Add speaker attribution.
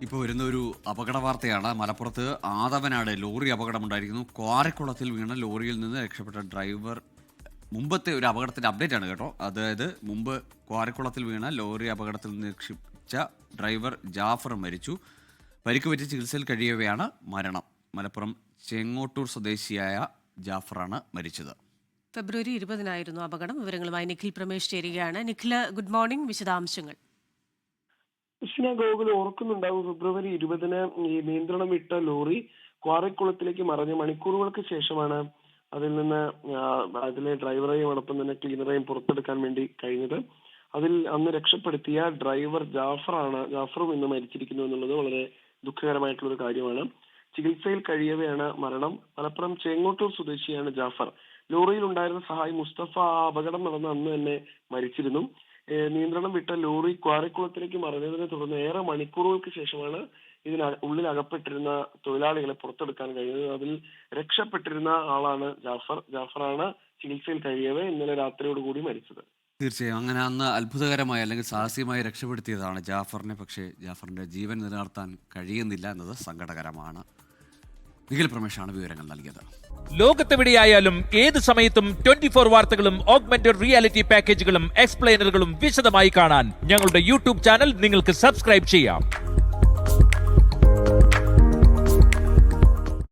Speaker 1: ഇപ്പോൾ വരുന്ന ഒരു അപകട വാർത്തയാണ്. മലപ്പുറത്ത് ആദവനാട് ലോറി അപകടമുണ്ടായിരിക്കുന്നു. ക്വാറിക്കുളത്തിൽ വീണ ലോറിയിൽ നിന്ന് രക്ഷപ്പെട്ട ഡ്രൈവർ മുമ്പത്തെ ഒരു അപകടത്തിൻ്റെ അപ്ഡേറ്റ് ആണ് കേട്ടോ. അതായത് മുമ്പ് ക്വാറിക്കുളത്തിൽ വീണ ലോറി അപകടത്തിൽ നിന്ന് രക്ഷിച്ച ഡ്രൈവർ ജാഫർ മരിച്ചു. പരിക്ക് പറ്റി ചികിത്സയിൽ കഴിയവെയാണ് മരണം. മലപ്പുറം ചെങ്ങോട്ടൂർ സ്വദേശിയായ ജാഫറാണ് മരിച്ചത്.
Speaker 2: ഫെബ്രുവരി 20 അപകടം. വിവരങ്ങളുമായി നിഖിൽ പ്രമേഷ് ചേരുകയാണ്. Nikhil, good morning. വിശദാംശങ്ങൾ.
Speaker 3: ഗോകുൽ ഓർക്കുന്നുണ്ടാവും, ഫെബ്രുവരി 20 ഈ നിയന്ത്രണം വിട്ട ലോറി ക്വാറിക്കുളത്തിലേക്ക് മറിഞ്ഞ് മണിക്കൂറുകൾക്ക് ശേഷമാണ് അതിൽ നിന്ന് അതിലെ ഡ്രൈവറെയും അതോടൊപ്പം തന്നെ ക്ലീനറെയും പുറത്തെടുക്കാൻ വേണ്ടി കഴിഞ്ഞത്. അതിൽ അന്ന് രക്ഷപ്പെടുത്തിയ ഡ്രൈവർ ജാഫറും ഇന്ന് മരിച്ചിരിക്കുന്നു എന്നുള്ളത് വളരെ ദുഃഖകരമായിട്ടുള്ള ഒരു കാര്യമാണ്. ചികിത്സയിൽ കഴിയവെയാണ് മരണം. മലപ്പുറം ചേങ്ങോട്ടൂർ സ്വദേശിയാണ് ജാഫർ. ലോറിയിൽ ഉണ്ടായിരുന്ന സഹായി മുസ്തഫ അപകടം നടന്ന അന്ന് തന്നെ മരിച്ചിരുന്നു. നിയന്ത്രണം വിട്ട ലോറി ക്വാറിക്കുളത്തിലേക്ക് മറിഞ്ഞതിനെ തുടർന്ന് ഏറെ മണിക്കൂറുകൾക്ക് ശേഷമാണ് ഉള്ളിൽ അകപ്പെട്ടിരുന്ന തൊഴിലാളികളെ പുറത്തെടുക്കാൻ കഴിഞ്ഞത്. അതിൽ രക്ഷപ്പെട്ടിരുന്ന ആളാണ് ജാഫറാണ് ചികിത്സയിൽ കഴിയവേ ഇന്നലെ രാത്രിയോടുകൂടി മരിച്ചത്.
Speaker 1: തീർച്ചയായും അങ്ങനെ അന്ന് അത്ഭുതകരമായി അല്ലെങ്കിൽ സാഹസികമായി രക്ഷപ്പെടുത്തിയതാണ് ജാഫറിനെ. പക്ഷേ ജാഫറിന്റെ ജീവൻ നിലനിർത്താൻ കഴിയുന്നില്ല എന്നത് സങ്കടകരമാണ്. നിഖിൽ പ്രമേഷാണ് വിവരങ്ങൾ നൽകിയത്.
Speaker 4: ലോകത്തെവിടെയായാലും ഏത് സമയത്തും 24 വാർത്തകളും ഓഗ്മെന്റഡ് റിയാലിറ്റി പാക്കേജുകളും എക്സ്പ്ലെയിനറുകളും വിശദമായി കാണാൻ ഞങ്ങളുടെ യൂട്യൂബ് ചാനൽ നിങ്ങൾക്ക് സബ്സ്ക്രൈബ് ചെയ്യാം.